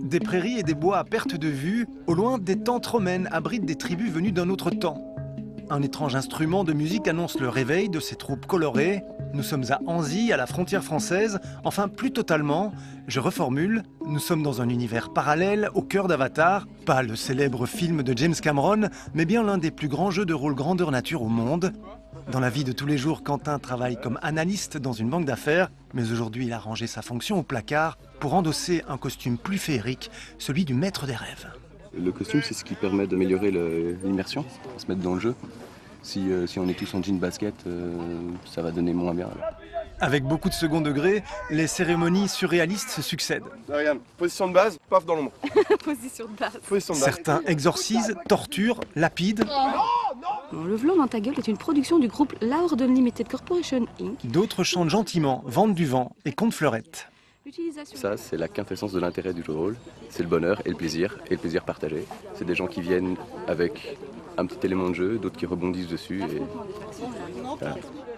Des prairies et des bois à perte de vue, au loin des tentes romaines abritent des tribus venues d'un autre temps. Un étrange instrument de musique annonce le réveil de ces troupes colorées. Nous sommes à Anzy, à la frontière française. Enfin, plus totalement, je reformule, nous sommes dans un univers parallèle, au cœur d'Avatar. Pas le célèbre film de James Cameron, mais bien l'un des plus grands jeux de rôle grandeur nature au monde. Dans la vie de tous les jours, Quentin travaille comme analyste dans une banque d'affaires, mais aujourd'hui il a rangé sa fonction au placard pour endosser un costume plus féerique, celui du maître des rêves. Le costume, c'est ce qui permet d'améliorer l'immersion, se mettre dans le jeu. Si on est tous en jean basket, ça va donner moins bien. Avec beaucoup de second degré, les cérémonies surréalistes se succèdent. Là, regarde, position de base, paf dans l'ombre. Position de base. Position de base. Certains exorcisent, torturent, lapident. Le Vlog dans ta gueule est une production du groupe Loud Unlimited Corporation Inc. D'autres chantent gentiment, vendent du vent et comptent fleurettes. Ça, c'est la quintessence de l'intérêt du jeu de rôle. C'est le bonheur et le plaisir partagé. C'est des gens qui viennent avec un petit élément de jeu, d'autres qui rebondissent dessus. Et... voilà.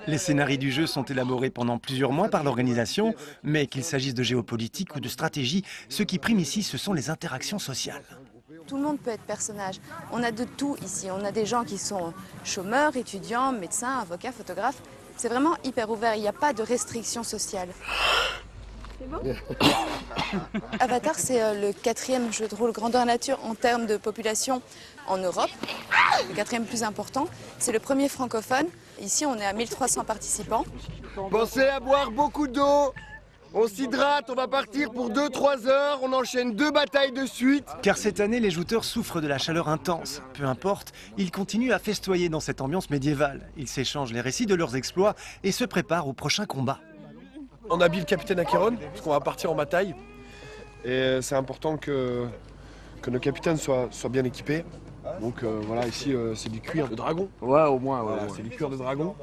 Les scénarios du jeu sont élaborés pendant plusieurs mois par l'organisation, mais qu'il s'agisse de géopolitique ou de stratégie, ce qui prime ici, ce sont les interactions sociales. Tout le monde peut être personnage. On a de tout ici. On a des gens qui sont chômeurs, étudiants, médecins, avocats, photographes. C'est vraiment hyper ouvert. Il n'y a pas de restrictions sociales. C'est bon ? Avatar, c'est le 4e jeu de rôle grandeur nature en termes de population en Europe. Le 4e plus important. C'est le premier francophone. Ici, on est à 1300 participants. Pensez à boire beaucoup d'eau. On s'hydrate, on va partir pour 2-3 heures, on enchaîne 2 batailles de suite. Car cette année, les jouteurs souffrent de la chaleur intense. Peu importe, ils continuent à festoyer dans cette ambiance médiévale. Ils s'échangent les récits de leurs exploits et se préparent au prochain combat. On habille le capitaine Acheron, parce qu'on va partir en bataille. Et c'est important que nos capitaines soient bien équipés. Donc voilà, ici c'est du cuir de dragon. Ouais, au moins. Voilà, c'est du cuir de dragon.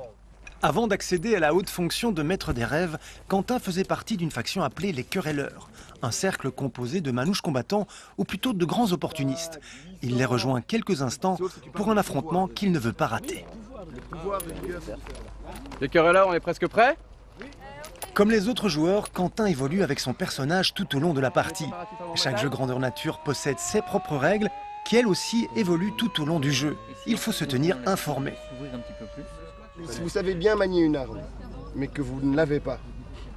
Avant d'accéder à la haute fonction de maître des rêves, Quentin faisait partie d'une faction appelée les Querelleurs, un cercle composé de manouches combattants ou plutôt de grands opportunistes. Il les rejoint quelques instants pour un affrontement qu'il ne veut pas rater. Les Querelleurs, on est presque prêts ? Comme les autres joueurs, Quentin évolue avec son personnage tout au long de la partie. Chaque jeu grandeur nature possède ses propres règles qui elles aussi évoluent tout au long du jeu. Il faut se tenir informé. Si vous savez bien manier une arme, mais que vous ne l'avez pas,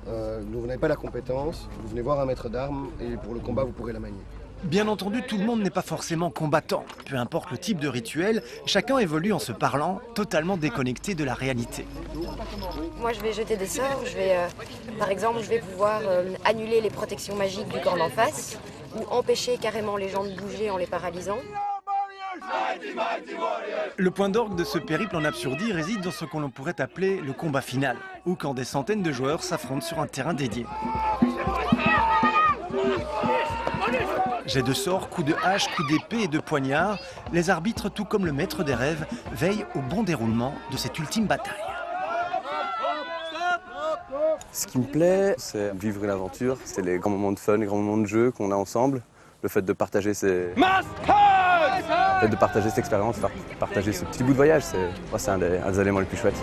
vous n'avez pas la compétence, vous venez voir un maître d'armes et pour le combat vous pourrez la manier. Bien entendu, tout le monde n'est pas forcément combattant. Peu importe le type de rituel, chacun évolue en se parlant, totalement déconnecté de la réalité. Moi je vais jeter des sorts, par exemple je vais pouvoir annuler les protections magiques du camp d'en face ou empêcher carrément les gens de bouger en les paralysant. Le point d'orgue de ce périple en absurdie réside dans ce qu'on pourrait appeler le combat final, ou quand des centaines de joueurs s'affrontent sur un terrain dédié. Jets de sorts, coups de hache, coups d'épée et de poignard, les arbitres, tout comme le maître des rêves, veillent au bon déroulement de cette ultime bataille. Ce qui me plaît, c'est vivre une aventure, c'est les grands moments de fun, les grands moments de jeu qu'on a ensemble. Le fait de partager cette expérience, partager ce petit bout de voyage, c'est un des éléments les plus chouettes.